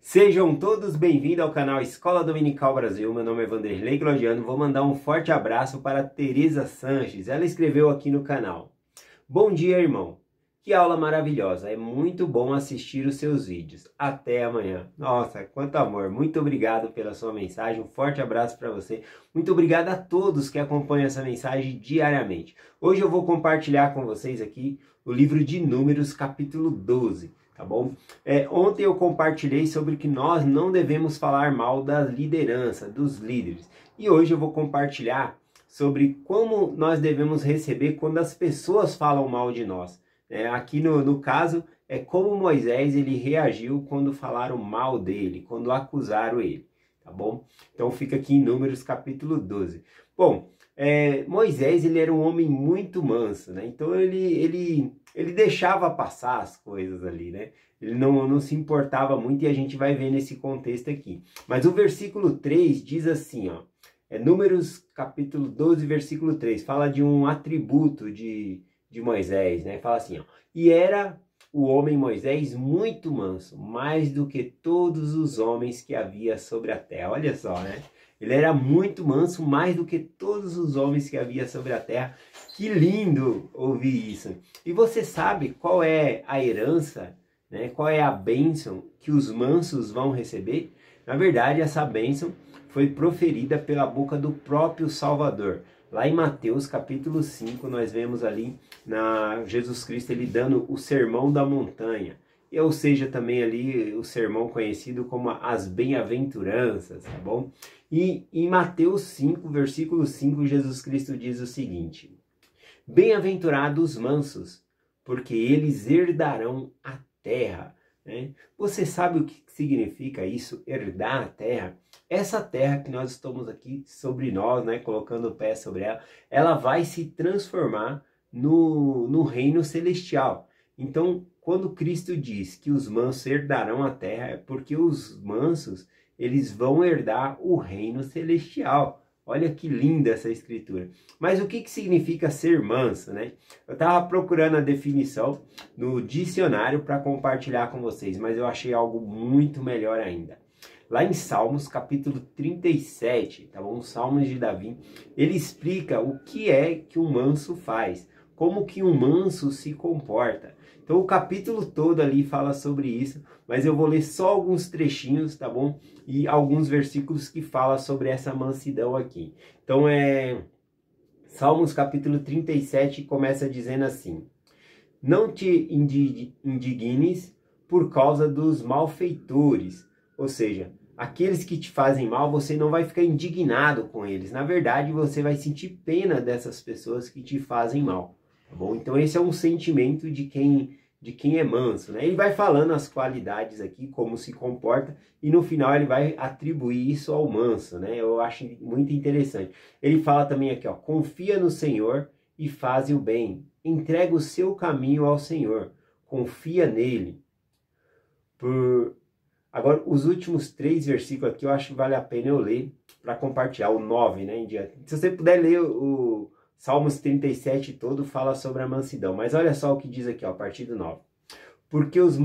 Sejam todos bem-vindos ao canal Escola Dominical Brasil. Meu nome é Vanderlei Claudiano. Vou mandar um forte abraço para Tereza Sanches. Ela escreveu aqui no canal: Bom dia, irmão. Que aula maravilhosa. É muito bom assistir os seus vídeos. Até amanhã. Nossa, quanto amor. Muito obrigado pela sua mensagem. Um forte abraço para você. Muito obrigado a todos que acompanham essa mensagem diariamente. Hoje eu vou compartilhar com vocês aqui o livro de Números, capítulo 12. Tá bom? Ontem eu compartilhei sobre que nós não devemos falar mal da liderança, dos líderes. E hoje eu vou compartilhar sobre como nós devemos receber quando as pessoas falam mal de nós. Aqui no caso, é como Moisés ele reagiu quando falaram mal dele, quando acusaram ele. Tá bom? Então fica aqui em Números capítulo 12. Bom, Moisés ele era um homem muito manso, né? Então ele deixava passar as coisas ali, né? Ele não se importava muito e a gente vai ver nesse contexto aqui. Mas o versículo 3 diz assim, ó. Números capítulo 12, versículo 3, fala de um atributo de Moisés, né? Fala assim, ó. E era o homem Moisés muito manso, mais do que todos os homens que havia sobre a terra. Olha só, né? Ele era muito manso, mais do que todos os homens que havia sobre a terra. Que lindo ouvir isso. E você sabe qual é a herança, né? Qual é a bênção que os mansos vão receber? Na verdade, essa bênção foi proferida pela boca do próprio Salvador. Lá em Mateus capítulo 5, nós vemos ali Jesus Cristo ele dando o sermão da montanha. Ou seja, também ali o sermão conhecido como as bem-aventuranças, tá bom? E em Mateus 5, versículo 5, Jesus Cristo diz o seguinte: Bem-aventurados os mansos, porque eles herdarão a terra. Né? Você sabe o que significa isso, herdar a terra? Essa terra que nós estamos aqui sobre nós, né, colocando o pé sobre ela, ela vai se transformar no reino celestial. Então, quando Cristo diz que os mansos herdarão a terra, é porque os mansos eles vão herdar o reino celestial. Olha que linda essa escritura. Mas o que significa ser manso, né? Eu estava procurando a definição no dicionário para compartilhar com vocês, mas eu achei algo muito melhor ainda. Lá em Salmos, capítulo 37, tá bom? Salmos de Davi, ele explica o que é que um manso faz, como que um manso se comporta. Então o capítulo todo ali fala sobre isso, mas eu vou ler só alguns trechinhos, tá bom? E alguns versículos que falam sobre essa mansidão aqui. Então Salmos capítulo 37 começa dizendo assim: Não te indignes por causa dos malfeitores, ou seja, aqueles que te fazem mal, você não vai ficar indignado com eles. Na verdade, você vai sentir pena dessas pessoas que te fazem mal. Tá bom? Então esse é um sentimento de quem é manso, né? Ele vai falando as qualidades aqui, como se comporta, e no final ele vai atribuir isso ao manso, né? Eu acho muito interessante. Ele fala também aqui, ó, confia no Senhor e faz o bem. Entrega o seu caminho ao Senhor. Confia nele. Agora, os últimos 3 versículos aqui eu acho que vale a pena eu ler para compartilhar, o 9, né, em diante. Se você puder ler o Salmos 37 todo, fala sobre a mansidão. Mas olha só o que diz aqui, ó, a partir do 9. Porque os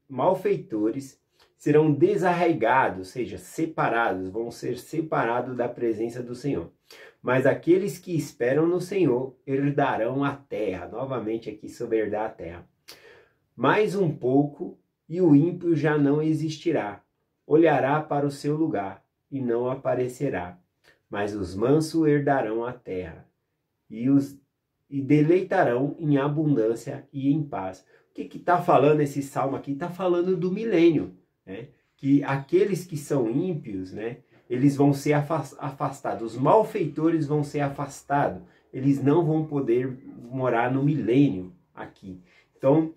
malfeitores serão desarraigados, ou seja, separados, vão ser separados da presença do Senhor. Mas aqueles que esperam no Senhor herdarão a terra. Novamente aqui sobre herdar a terra. Mais um pouco e o ímpio já não existirá. Olhará para o seu lugar e não aparecerá. Mas os mansos herdarão a terra e deleitarão em abundância e em paz. O que está falando esse salmo aqui? Está falando do milênio, né? Que aqueles que são ímpios, né, eles vão ser afastados. Os malfeitores vão ser afastados. Eles não vão poder morar no milênio aqui. Então,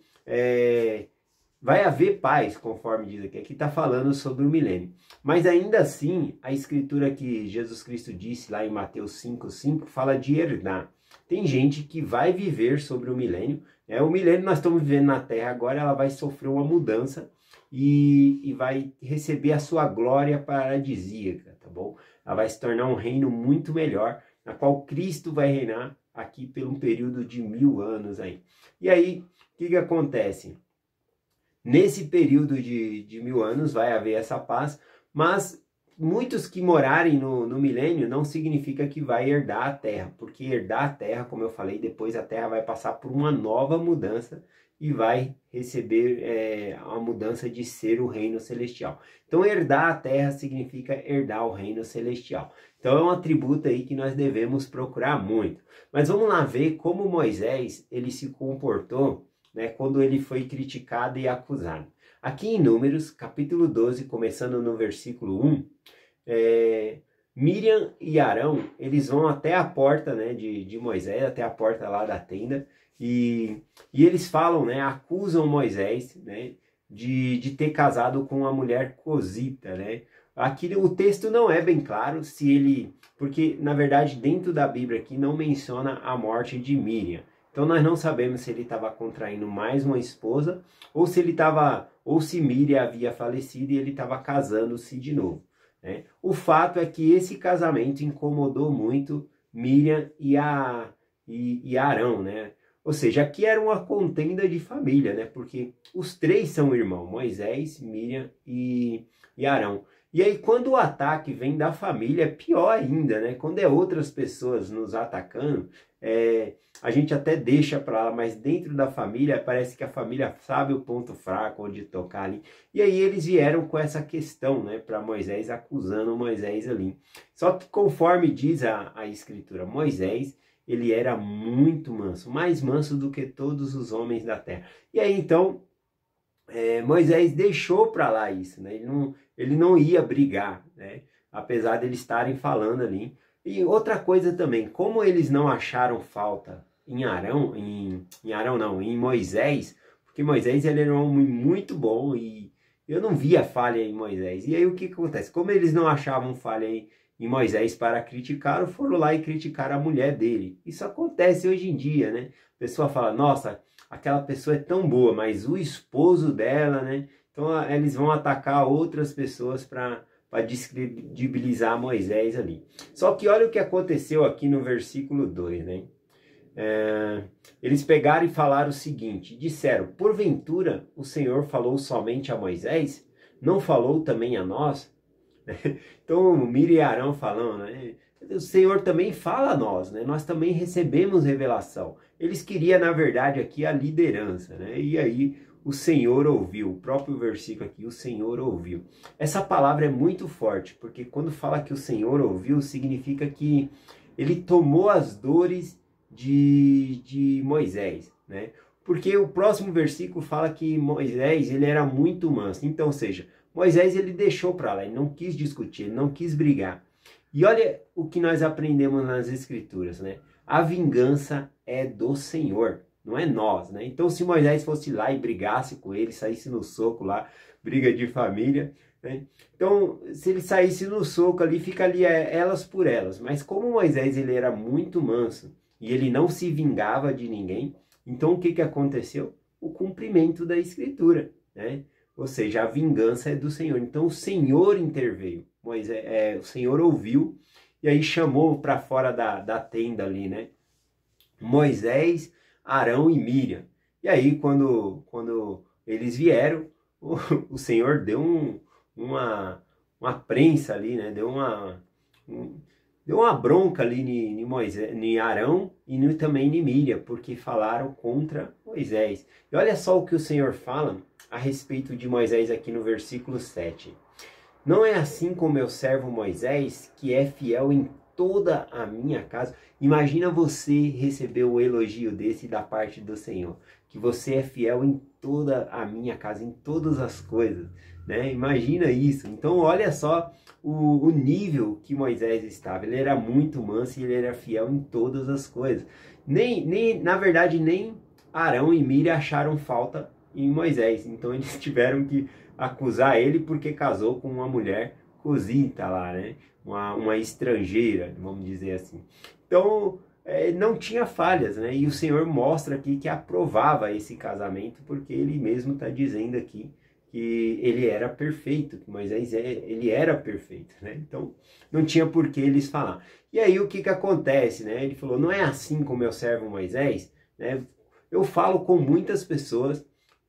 vai haver paz, conforme diz aqui. Aqui está falando sobre o milênio. Mas ainda assim, a escritura que Jesus Cristo disse lá em Mateus 5,5 fala de herdar. Tem gente que vai viver sobre o milênio. O milênio nós estamos vivendo na Terra agora, ela vai sofrer uma mudança e vai receber a sua glória paradisíaca, tá bom? Ela vai se tornar um reino muito melhor, na qual Cristo vai reinar aqui por um período de 1000 anos aí. E aí, o que acontece? nesse período de 1000 anos vai haver essa paz, mas muitos que morarem no milênio não significa que vai herdar a terra, porque herdar a terra, como eu falei, depois a terra vai passar por uma nova mudança e vai receber a mudança de ser o reino celestial. Então herdar a terra significa herdar o reino celestial. Então é um atributo aí que nós devemos procurar muito. Mas vamos lá ver como Moisés ele se comportou, né, quando ele foi criticado e acusado. Aqui em Números, capítulo 12, começando no versículo 1, Miriam e Arão, eles vão até a porta, né, de Moisés, até a porta lá da tenda, e eles falam, né, acusam Moisés, né, de ter casado com uma mulher cosita, né. Aqui o texto não é bem claro se ele, porque na verdade dentro da Bíblia aqui não menciona a morte de Miriam. Então nós não sabemos se ele estava contraindo mais uma esposa ou se ele estava, ou se Miriam havia falecido e ele estava casando-se de novo, né? O fato é que esse casamento incomodou muito Miriam e Arão, né? Ou seja, aqui era uma contenda de família, né? Porque os três são irmãos, Moisés, Miriam e Arão. E aí quando o ataque vem da família, é pior ainda, né? Quando é outras pessoas nos atacando, a gente até deixa para lá, mas dentro da família, parece que a família sabe o ponto fraco, onde tocar ali. E aí eles vieram com essa questão, né, para Moisés, acusando Moisés ali. Só que conforme diz a escritura, Moisés, ele era muito manso, mais manso do que todos os homens da terra. E aí então, Moisés deixou para lá isso, né? Ele não ia brigar, né? Apesar de eles estarem falando ali. E outra coisa também, como eles não acharam falta em Arão, em Moisés, porque Moisés ele era um homem muito bom e eu não via falha em Moisés. E aí o que acontece? Como eles não achavam falha em Moisés para criticar, foram lá e criticaram a mulher dele. Isso acontece hoje em dia, né? A pessoa fala, nossa, aquela pessoa é tão boa, mas o esposo dela, né? Então eles vão atacar outras pessoas para descredibilizar Moisés ali. Só que olha o que aconteceu aqui no versículo 2, né? Eles pegaram e falaram o seguinte, disseram, porventura o Senhor falou somente a Moisés? Não falou também a nós? Então Miriam e Arão falando, né? O Senhor também fala a nós, né? Nós também recebemos revelação. Eles queriam, na verdade, aqui a liderança, né? E aí o Senhor ouviu, o próprio versículo aqui, o Senhor ouviu. Essa palavra é muito forte, porque quando fala que o Senhor ouviu, significa que ele tomou as dores de Moisés, né? Porque o próximo versículo fala que Moisés, ele era muito manso. Então, ou seja, Moisés, ele deixou para lá, ele não quis discutir, ele não quis brigar. E olha o que nós aprendemos nas Escrituras, né? A vingança é do Senhor, não é nós, né? Então, se Moisés fosse lá e brigasse com ele, saísse no soco lá, briga de família, né? Então, se ele saísse no soco ali, fica ali elas por elas. Mas como Moisés, ele era muito manso e ele não se vingava de ninguém, então o que aconteceu? O cumprimento da Escritura, né? Ou seja, a vingança é do Senhor. Então o Senhor interveio. O Senhor ouviu e aí chamou para fora da tenda ali, né? Moisés, Arão e Miriam. E aí quando eles vieram, o Senhor deu uma prensa ali, né? Deu uma bronca ali em Moisés, em Arão e também em Miriam, porque falaram contra Moisés. E olha só o que o Senhor fala a respeito de Moisés aqui no versículo 7. Não é assim com meu servo Moisés, que é fiel em toda a minha casa. Imagina você receber um elogio desse da parte do Senhor, que você é fiel em toda a minha casa, em todas as coisas, né? Imagina isso. Então olha só o nível que Moisés estava. Ele era muito manso e ele era fiel em todas as coisas. Na verdade, nem Arão e Miriam acharam falta em Moisés. Então eles tiveram que acusar ele porque casou com uma mulher cosita lá, né? Uma estrangeira, vamos dizer assim. Então, não tinha falhas, né? E o Senhor mostra aqui que aprovava esse casamento, porque ele mesmo está dizendo aqui que ele era perfeito, que Moisés ele era perfeito, né? Então, não tinha por que eles falar. E aí, o que acontece, né? Ele falou, não é assim com meu servo Moisés, né? Eu falo com muitas pessoas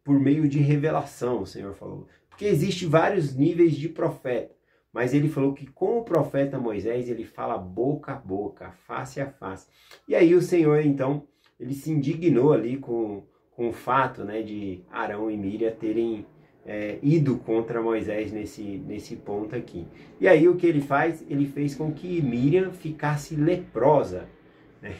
por meio de revelação, o Senhor falou. Porque existe vários níveis de profeta, mas ele falou que com o profeta Moisés ele fala boca a boca, face a face. E aí o Senhor, então, ele se indignou ali com o fato, né, de Arão e Míriam terem ido contra Moisés nesse ponto aqui. E aí o que ele faz? Ele fez com que Míriam ficasse leprosa, né?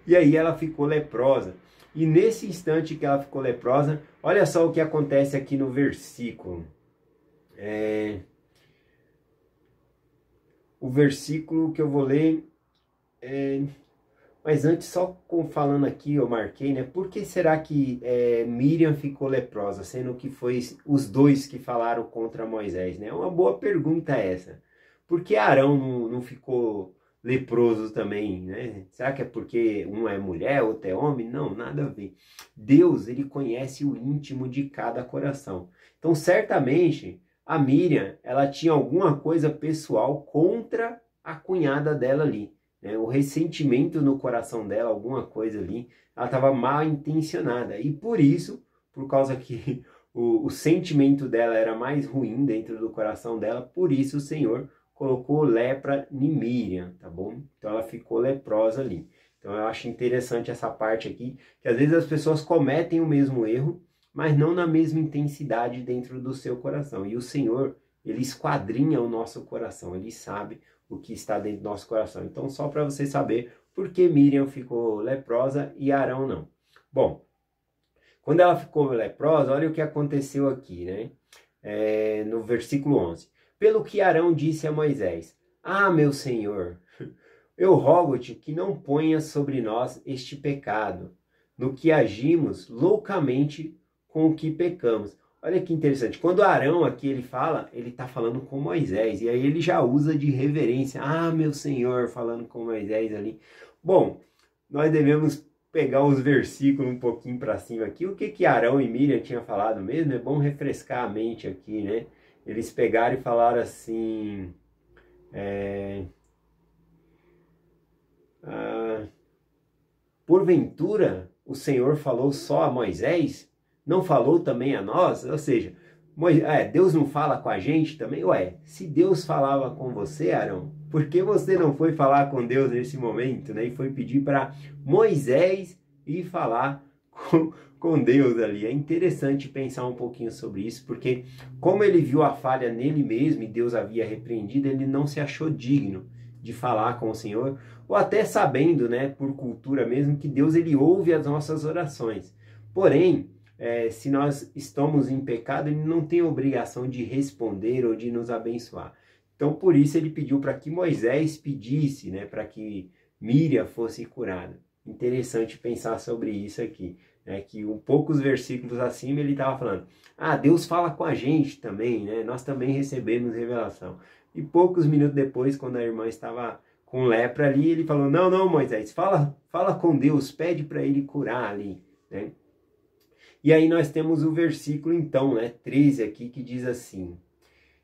E aí ela ficou leprosa. E nesse instante que ela ficou leprosa, olha só o que acontece aqui no versículo. O versículo que eu vou ler... Mas antes, só falando aqui, eu marquei, né? Por que será que Míriam ficou leprosa, sendo que foi os dois que falaram contra Moisés, né? É uma boa pergunta essa. Por que Arão não ficou leproso também, né? Será que é porque um é mulher, outro é homem? Não, nada a ver. Deus, ele conhece o íntimo de cada coração. Então, certamente, a Míriam, ela tinha alguma coisa pessoal contra a cunhada dela ali. O ressentimento no coração dela, alguma coisa ali, ela estava mal intencionada. E por isso, por causa que o sentimento dela era mais ruim dentro do coração dela, por isso o Senhor colocou lepra em Míriam, tá bom? Então ela ficou leprosa ali. Então eu acho interessante essa parte aqui, que às vezes as pessoas cometem o mesmo erro, mas não na mesma intensidade dentro do seu coração. E o Senhor, ele esquadrinha o nosso coração, ele sabe o que está dentro do nosso coração. Então, só para você saber por que Míriam ficou leprosa e Arão não. Bom, quando ela ficou leprosa, olha o que aconteceu aqui, né? No versículo 11. Pelo que Arão disse a Moisés: Ah, meu Senhor, eu rogo-te que não ponhas sobre nós este pecado, no que agimos loucamente com o que pecamos. Olha que interessante, quando Arão aqui ele fala, ele está falando com Moisés, e aí ele já usa de reverência, ah, meu Senhor, falando com Moisés ali. Bom, nós devemos pegar os versículos um pouquinho para cima aqui, o que Arão e Míriam tinham falado mesmo, é bom refrescar a mente aqui, né? Eles pegaram e falaram assim, porventura o Senhor falou só a Moisés? Não falou também a nós? Ou seja, Deus não fala com a gente também? Ué, se Deus falava com você, Arão, por que você não foi falar com Deus nesse momento, né? E foi pedir para Moisés ir falar com Deus ali. É interessante pensar um pouquinho sobre isso, porque como ele viu a falha nele mesmo e Deus havia repreendido, ele não se achou digno de falar com o Senhor, ou até sabendo, né, por cultura mesmo, que Deus ele ouve as nossas orações. Porém, se nós estamos em pecado, ele não tem obrigação de responder ou de nos abençoar. Então, por isso, ele pediu para que Moisés pedisse, né, para que Míriam fosse curada. Interessante pensar sobre isso aqui, né, que poucos versículos acima ele estava falando, Deus fala com a gente também, né, nós também recebemos revelação. E poucos minutos depois, quando a irmã estava com lepra ali, ele falou, não, Moisés, fala com Deus, pede para ele curar ali, né. E aí nós temos o versículo então, né, 13 aqui, que diz assim: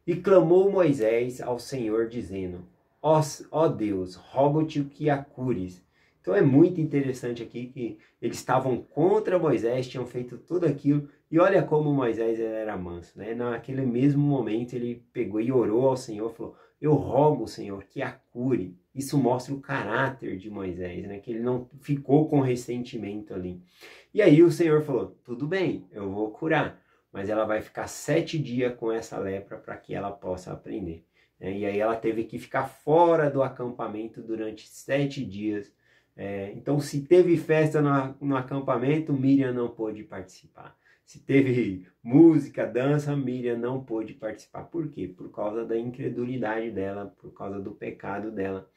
E clamou Moisés ao Senhor, dizendo, ó Deus, rogo-te que a cures. Então é muito interessante aqui que eles estavam contra Moisés, tinham feito tudo aquilo, e olha como Moisés era manso, né? Naquele mesmo momento ele pegou e orou ao Senhor, falou, eu rogo, Senhor, que a cure. Isso mostra o caráter de Moisés, né? Que ele não ficou com ressentimento ali. E aí o Senhor falou, tudo bem, eu vou curar, mas ela vai ficar 7 dias com essa lepra para que ela possa aprender. E aí ela teve que ficar fora do acampamento durante 7 dias. Então, se teve festa no acampamento, Míriam não pôde participar. Se teve música, dança, Míriam não pôde participar. Por quê? Por causa da incredulidade dela, por causa do pecado dela.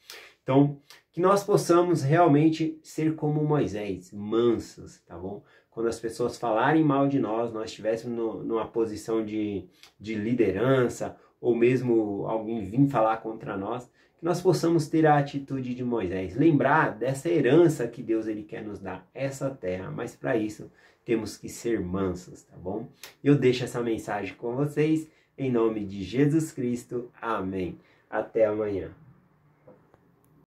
Então, que nós possamos realmente ser como Moisés, mansos, tá bom? Quando as pessoas falarem mal de nós, nós estivéssemos numa posição de liderança, ou mesmo alguém vir falar contra nós, que nós possamos ter a atitude de Moisés, lembrar dessa herança que Deus ele quer nos dar, essa terra, mas para isso temos que ser mansos, tá bom? Eu deixo essa mensagem com vocês, em nome de Jesus Cristo, amém. Até amanhã.